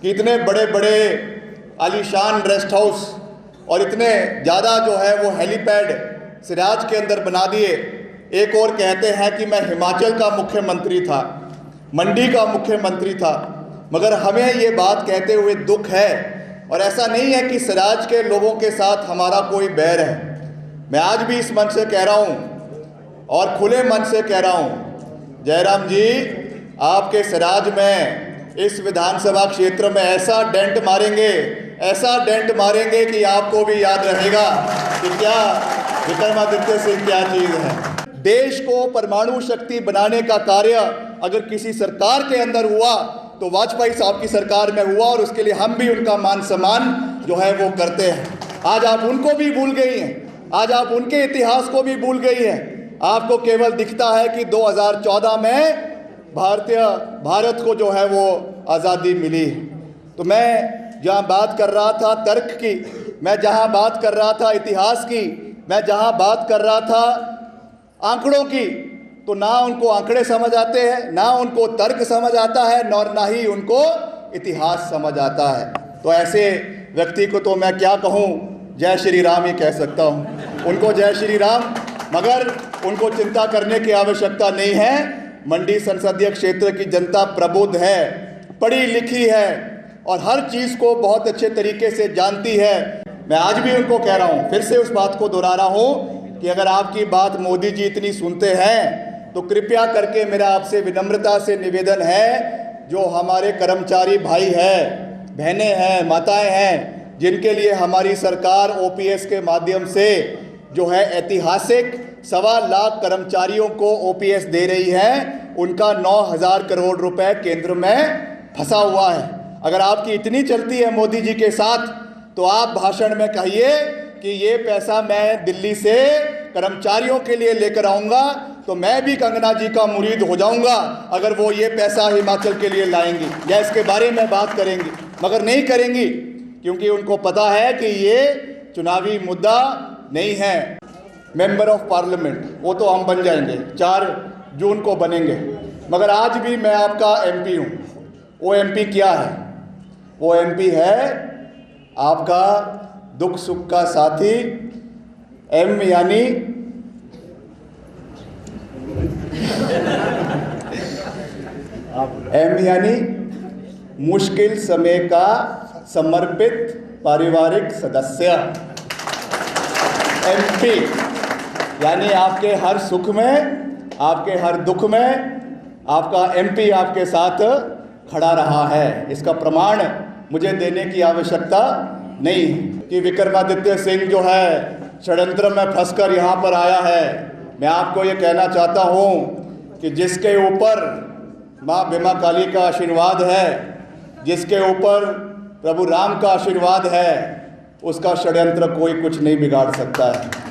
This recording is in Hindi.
कि इतने बड़े बड़े आलीशान रेस्ट हाउस और इतने ज़्यादा जो है वो हेलीपैड सिराज के अंदर बना दिए। एक और कहते हैं कि मैं हिमाचल का मुख्यमंत्री था, मंडी का मुख्यमंत्री था, मगर हमें ये बात कहते हुए दुख है। और ऐसा नहीं है कि सिराज के लोगों के साथ हमारा कोई बैर है। मैं आज भी इस मंच से कह रहा हूँ और खुले मन से कह रहा हूँ, जयराम जी आपके सिराज में इस विधानसभा क्षेत्र में ऐसा डेंट मारेंगे, ऐसा डेंट मारेंगे कि आपको भी याद रहेगा कि क्या विक्रमादित्य सिंह क्या चीज़ है। देश को परमाणु शक्ति बनाने का कार्य अगर किसी सरकार के अंदर हुआ तो वाजपेयी साहब की सरकार में हुआ, और उसके लिए हम भी उनका मान सम्मान जो है वो करते हैं। आज आप उनको भी भूल गई हैं, आज आप उनके इतिहास को भी भूल गई हैं। आपको केवल दिखता है कि 2014 में भारत को जो है वो आज़ादी मिली। तो मैं जहाँ बात कर रहा था तर्क की, मैं जहाँ बात कर रहा था इतिहास की, मैं जहाँ बात कर रहा था आंकड़ों की, तो ना उनको आंकड़े समझ आते हैं, ना उनको तर्क समझ आता है, और ना ही उनको इतिहास समझ आता है। तो ऐसे व्यक्ति को तो मैं क्या कहूँ, जय श्री राम ही कह सकता हूँ। उनको जय श्री राम, मगर उनको चिंता करने की आवश्यकता नहीं है। मंडी संसदीय क्षेत्र की जनता प्रबुद्ध है, पढ़ी लिखी है और हर चीज़ को बहुत अच्छे तरीके से जानती है। मैं आज भी उनको कह रहा हूँ, फिर से उस बात को दोहरा रहा हूँ कि अगर आपकी बात मोदी जी इतनी सुनते हैं तो कृपया करके मेरा आपसे विनम्रता से निवेदन है, जो हमारे कर्मचारी भाई हैं, बहनें हैं, माताएं हैं, जिनके लिए हमारी सरकार ओपीएस के माध्यम से जो है ऐतिहासिक 1.25 लाख कर्मचारियों को ओपीएस दे रही है, उनका 9,000 करोड़ रुपए केंद्र में फंसा हुआ है। अगर आपकी इतनी चलती है मोदी जी के साथ तो आप भाषण में कहिए कि ये पैसा मैं दिल्ली से कर्मचारियों के लिए लेकर आऊँगा, तो मैं भी कंगना जी का मुरीद हो जाऊँगा अगर वो ये पैसा हिमाचल के लिए लाएंगी या इसके बारे में बात करेंगी। मगर नहीं करेंगी, क्योंकि उनको पता है कि ये चुनावी मुद्दा नहीं है। मेंबर ऑफ पार्लियामेंट वो तो हम बन जाएंगे, 4 जून को बनेंगे, मगर आज भी मैं आपका एमपी हूँ। वो एमपी क्या है? वो एमपी है आपका दुख सुख का साथी, एम यानी मुश्किल समय का समर्पित पारिवारिक सदस्य। एमपी यानी आपके हर सुख में, आपके हर दुख में आपका एमपी आपके साथ खड़ा रहा है। इसका प्रमाण मुझे देने की आवश्यकता नहीं कि विक्रमादित्य सिंह जो है षड्यंत्र में फंसकर यहाँ पर आया है। मैं आपको ये कहना चाहता हूँ कि जिसके ऊपर माँ बीमा काली का आशीर्वाद है, जिसके ऊपर प्रभु राम का आशीर्वाद है, उसका षड्यंत्र कोई कुछ नहीं बिगाड़ सकता है।